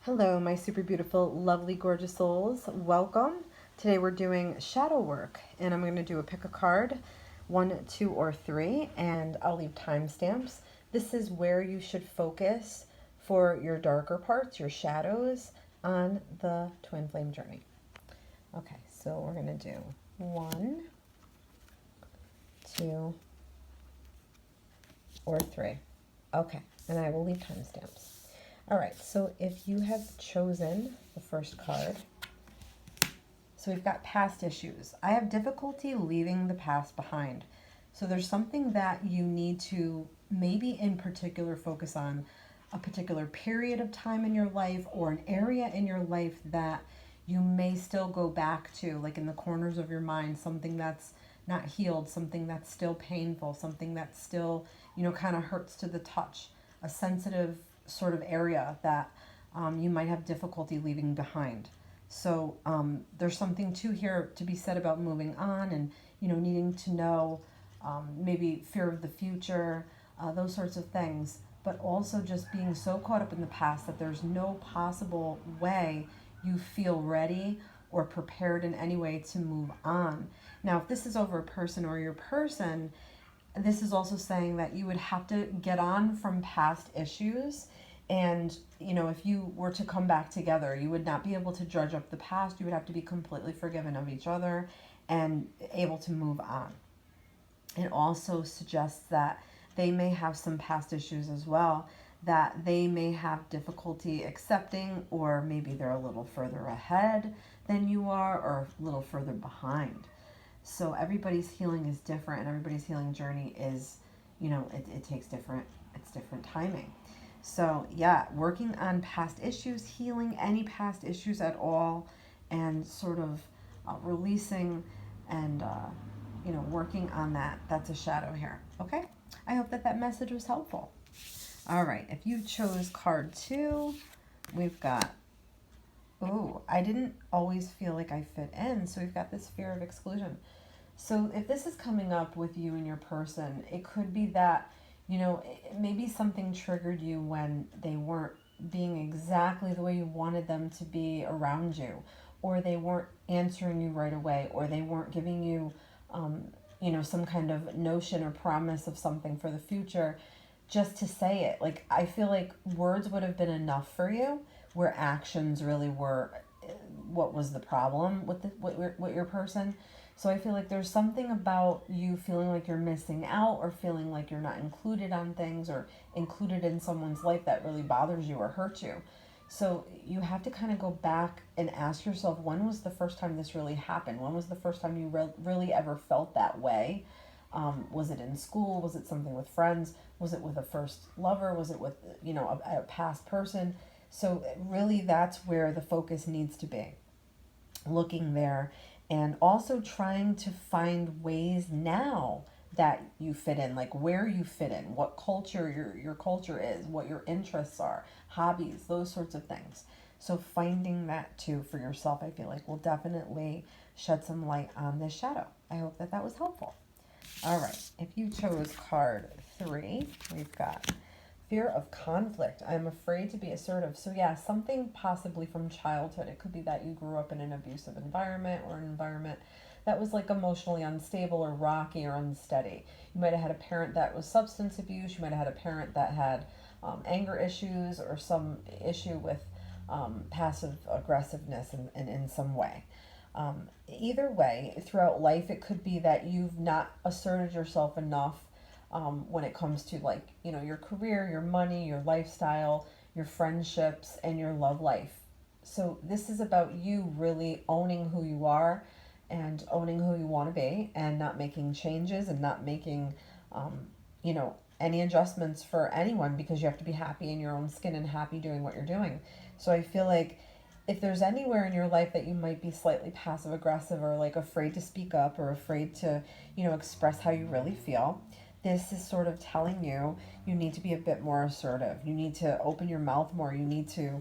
Hello, my super beautiful, lovely, gorgeous souls. Welcome. Today we're doing shadow work, and I'm going to do a pick a card, 1, 2, or 3, and I'll leave timestamps. This is where you should focus for your darker parts, your shadows, on the twin flame journey. Okay, so we're going to do 1, 2, or 3. Okay, and I will leave timestamps. All right, so if you have chosen the first card, so we've got past issues. I have difficulty leaving the past behind. So there's something that you need to maybe in particular focus on, a particular period of time in your life or an area in your life that you may still go back to, like in the corners of your mind, something that's not healed, something that's still painful, something that's still, kind of hurts to the touch, a sensitive sort of area that you might have difficulty leaving behind. So there's something too here to be said about moving on and, needing to know maybe fear of the future, those sorts of things, but also just being so caught up in the past that there's no possible way you feel ready or prepared in any way to move on. Now, if this is over a person or your person, this is also saying that you would have to get on from past issues. And, if you were to come back together, you would not be able to dredge up the past. You would have to be completely forgiven of each other and able to move on. It also suggests that they may have some past issues as well that they may have difficulty accepting, or maybe they're a little further ahead than you are or a little further behind. So everybody's healing is different, and everybody's healing journey is, it takes it's different timing. So yeah, working on past issues, healing any past issues at all, and sort of releasing and, working on that. That's a shadow here. Okay. I hope that message was helpful. All right. If you chose card 2, we've got, I didn't always feel like I fit in. So we've got this fear of exclusion. So if this is coming up with you and your person, it could be that, maybe something triggered you when they weren't being exactly the way you wanted them to be around you, or they weren't answering you right away, or they weren't giving you, some kind of notion or promise of something for the future just to say it. Like, I feel like words would have been enough for you, where actions really were what was the problem with with your person. So I feel like there's something about you feeling like you're missing out, or feeling like you're not included on things or included in someone's life that really bothers you or hurts you. So you have to kind of go back and ask yourself, when was the first time this really happened? When was the first time you really ever felt that way? Was it in school? Was it something with friends? Was it with a first lover? Was it with, a past person? So really that's where the focus needs to be. Looking there, and also trying to find ways now that you fit in, like where you fit in, what culture your culture is, what your interests are, hobbies, those sorts of things. So finding that too for yourself, I feel like will definitely shed some light on this shadow. I hope that was helpful. All right, if you chose card 3, we've got fear of conflict. I'm afraid to be assertive. So yeah, something possibly from childhood. It could be that you grew up in an abusive environment, or an environment that was like emotionally unstable or rocky or unsteady. You might have had a parent that was substance abuse. You might have had a parent that had anger issues, or some issue with passive aggressiveness in some way. Either way, throughout life, it could be that you've not asserted yourself enough when it comes to, like, your career, your money, your lifestyle, your friendships, and your love life. So this is about you really owning who you are and owning who you want to be, and not making changes and not making, any adjustments for anyone, because you have to be happy in your own skin and happy doing what you're doing. So I feel like if there's anywhere in your life that you might be slightly passive aggressive, or like afraid to speak up, or afraid to, express how you really feel, this is sort of telling you need to be a bit more assertive. You need to open your mouth more. You need to,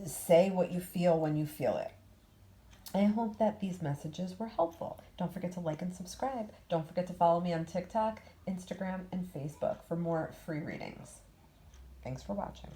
say what you feel when you feel it. I hope that these messages were helpful. Don't forget to like and subscribe. Don't forget to follow me on TikTok, Instagram, and Facebook for more free readings. Thanks for watching.